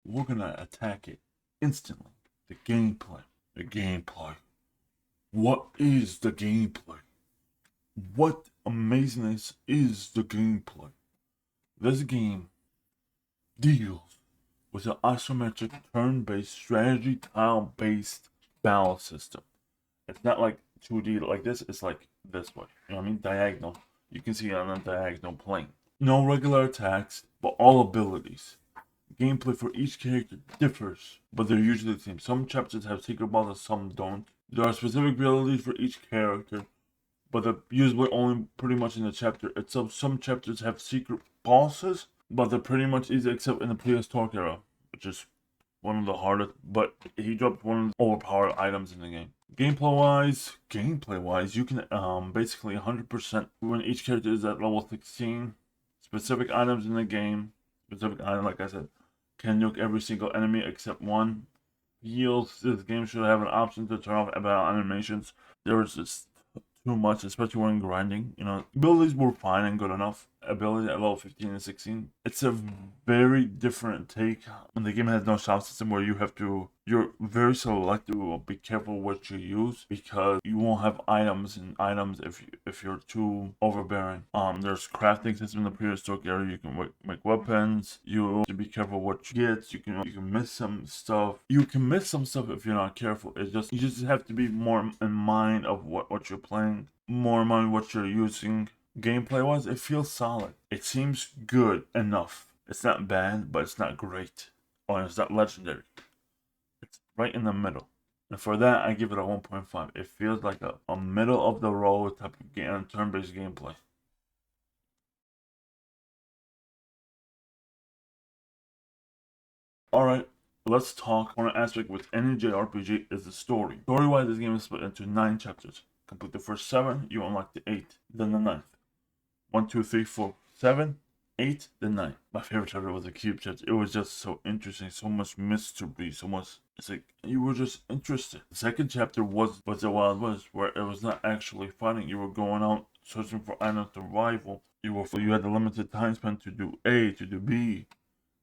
we're gonna attack it instantly. The gameplay. The gameplay. What is the gameplay? What amazingness is the gameplay? This game deals with an isometric turn-based strategy tile-based battle system. It's not like 2D like this, it's like this way. You know what I mean? Diagonal. You can see it on a diagonal plane. No regular attacks, but all abilities. Gameplay for each character differs, but they're usually the same. Some chapters have secret balls and some don't. There are specific abilities for each character, but they're usually only pretty much in the chapter itself. Some chapters have secret bosses, but they're pretty much easy except in the prehistoric era, which is one of the hardest, but he dropped one of the overpowered items in the game. Gameplay wise, you can basically 100% when each character is at level 16. Specific items in the game, specific item, like I said, can nuke every single enemy except one. Heals. This game should have an option to turn off about animations. There was just too much, especially when grinding. You know, abilities were fine and good enough. Ability at level 15 and 16. It's a very different take. And the game has no shop system where you're very selective. Be careful what you use because you won't have items if you're too overbearing. There's crafting system in the prehistoric area. You can make weapons. You have to be careful what you get. You can miss some stuff. You can miss some stuff if you're not careful. You just have to be more in mind of what you're playing, more in mind what you're using. Gameplay wise, it feels solid. It seems good enough. It's not bad, but it's not great. Or it's not legendary. It's right in the middle. And for that, I give it a 1.5. It feels like a middle of the road type of game, turn-based gameplay. Alright, let's talk. One aspect with any JRPG is the story. Story-wise, this game is split into 9 chapters. Complete the first 7, you unlock the 8th, then the 9th. 1, 2, 3, 4, 7, 8, then 9. My favorite chapter was the cube chapter. It was just so interesting, so much mystery, so much. It's like you were just interested. The second chapter was the Wild West, where it was not actually fighting. You were going out searching for item survival. You had a limited time spent to do A, to do B.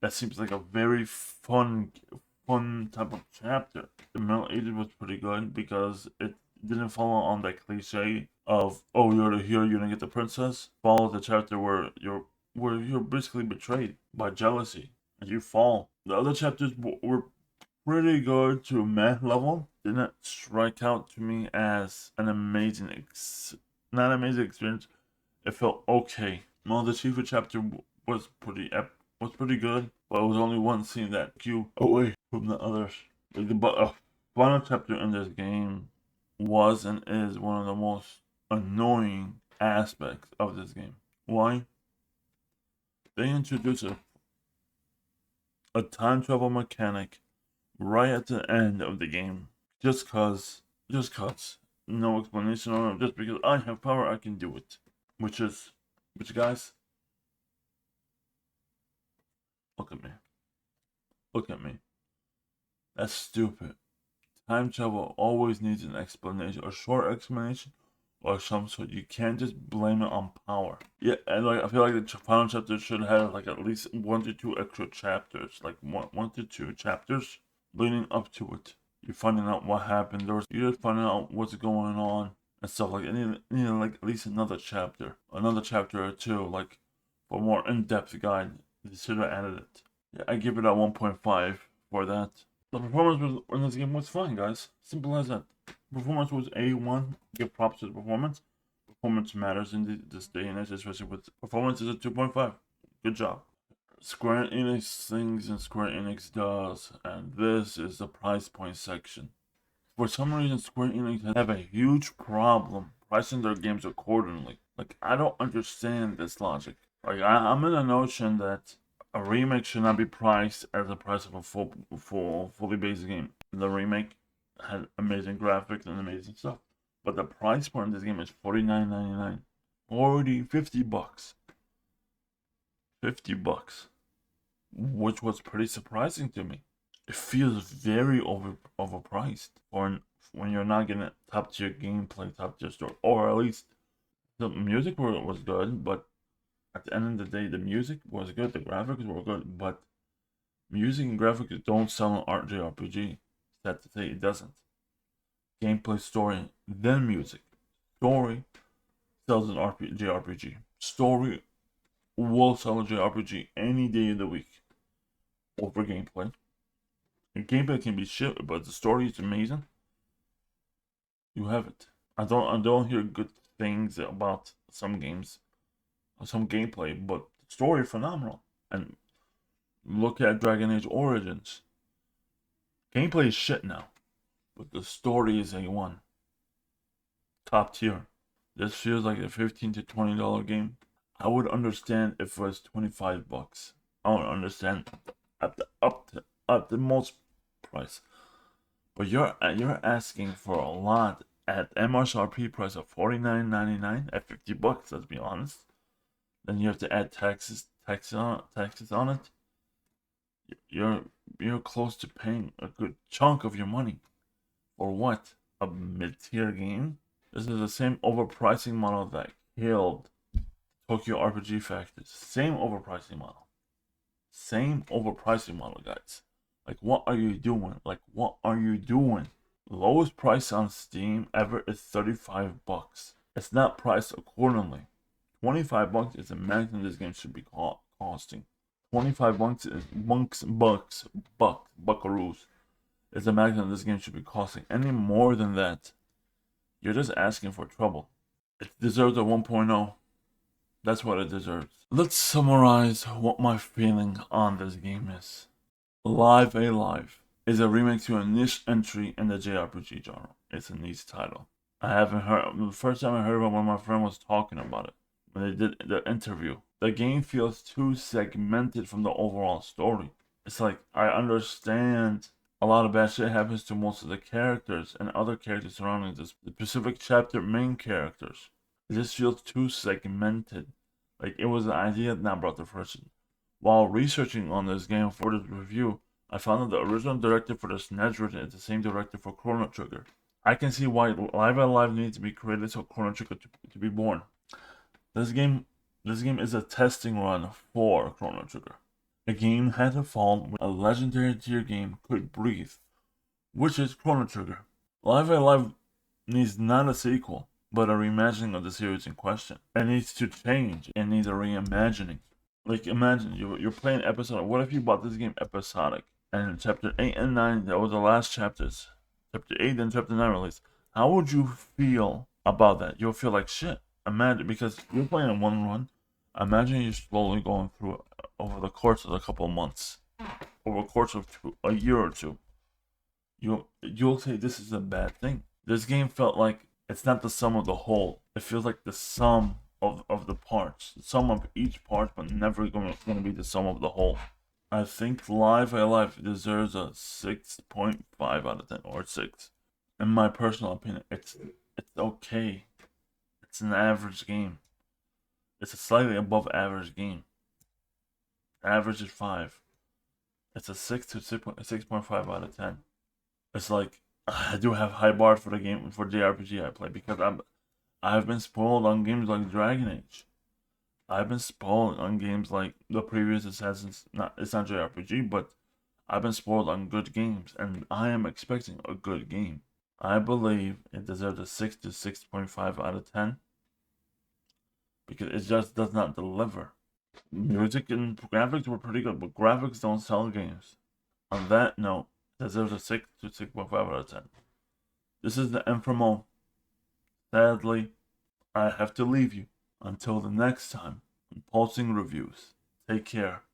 That seems like a very fun type of chapter. The Middle Ages was pretty good because it didn't follow on that cliche of, oh, you're the hero, you're gonna get the princess. Follow the chapter where you're basically betrayed by jealousy and you fall. The other chapters were pretty good to meh level. Didn't strike out to me as an not amazing experience. It felt okay. Well, the Shifu chapter was pretty good, but it was only one scene that took you away from the others. But a final chapter in this game was and is one of the most annoying aspects of this game. Why? They introduce a time travel mechanic right at the end of the game. Just cause. No explanation on it. Just because I have power, I can do it. Which guys, look at me. Look at me. That's stupid. Time travel always needs an explanation, a short explanation, or some sort. You can't just blame it on power. Yeah, and like I feel like the final chapter should have like at least 1 to 2 extra chapters, like one to 2 chapters leading up to it. You're finding out what happened. You're just finding out what's going on and stuff like that. You need like at least another chapter or two, like for more in-depth guide. They should have added it. Yeah, I give it a 1.5 for that. The performance in this game was fine, guys. Simple as that. Performance was A1. Give props to the performance. Performance matters in this day and age, especially with performance is a 2.5. Good job. Square Enix things and Square Enix does, and this is the price point section. For some reason, Square Enix have a huge problem pricing their games accordingly. Like, I don't understand this logic. Like, I'm in the notion that a remake should not be priced as the price of a fully based game. The remake had amazing graphics and amazing stuff, but the price point in this game is $49.99. Already $50. $50, which was pretty surprising to me. It feels very overpriced for when you're not getting top tier gameplay, top tier story, or at least the music was good. But at the end of the day, the music was good, the graphics were good, but Music and graphics don't sell an JRPG. Sad to say, it doesn't. Gameplay, story, then music. Story sells an JRPG. Story will sell a JRPG any day of the week over gameplay. And gameplay can be shit, but the story is amazing. You have it. I don't hear good things about some games, or some gameplay, but the story phenomenal. And look at Dragon Age Origins. Gameplay is shit now, but the story is A1. Top tier. This feels like a $15 to $20 game. I would understand if it was $25. I would understand at the most price. But you're asking for a lot at MSRP price of $49.99 at $50. Let's be honest. Then you have to add taxes on it. You're close to paying a good chunk of your money for what? A mid-tier game? This is the same overpricing model that killed Tokyo RPG Factors. Same overpricing model. Same overpricing model, guys. Like, what are you doing? Like, what are you doing? Lowest price on Steam ever is $35. It's not priced accordingly. $25 is the maximum this game should be costing. $25 is buckaroos is the maximum this game should be costing. Any more than that, you're just asking for trouble. It deserves a 1.0. That's what it deserves. Let's summarize what my feeling on this game is. Live Alive is a remake to a niche entry in the JRPG genre. It's a niche title. I haven't heard. The first time I heard about it when my friend was talking about it, when they did the interview. The game feels too segmented from the overall story. It's like, I understand a lot of bad shit happens to most of the characters and other characters surrounding this. The specific chapter main characters. It just feels too segmented. Like, it was an idea not brought to fruition. While researching on this game for this review, I found that the original director for the SNES version is the same director for Chrono Trigger. I can see why Live Alive needs to be created so Chrono Trigger to be born. This game is a testing run for Chrono Trigger. A game had to fall when a legendary tier game could breathe, which is Chrono Trigger. Live Alive needs not a sequel, but a reimagining of the series in question. It needs to change. It needs a reimagining. Like, imagine you're playing episodic. What if you bought this game episodic? And in chapter 8 and 9, that was the last chapters. Chapter 8 and chapter 9 released. How would you feel about that? You'll feel like shit. Imagine, because you're playing in one run. Imagine you're slowly going through it over the course of a couple of months. Over the course of a year or two. You'll say this is a bad thing. This game felt like it's not the sum of the whole. It feels like the sum of the parts. The sum of each part, but never going to be the sum of the whole. I think Live Alive deserves a 6.5 out of 10, or 6. In my personal opinion, it's okay. It's an average game. It's a slightly above average game. Average is 5. It's a 6 to 6.5 out of 10. It's like, I do have high bar for the game, for JRPG I play, because I've been spoiled on games like Dragon Age. I've been spoiled on games like the previous Assassin's. It's not JRPG, but I've been spoiled on good games, and I am expecting a good game. I believe it deserves a 6 to 6.5 out of 10 because it just does not deliver. Music and graphics were pretty good, but graphics don't sell games. On that note, it deserves a 6 to 6.5 out of 10. This is the Infamo. Sadly, I have to leave you. Until the next time, on Pulsing Reviews. Take care.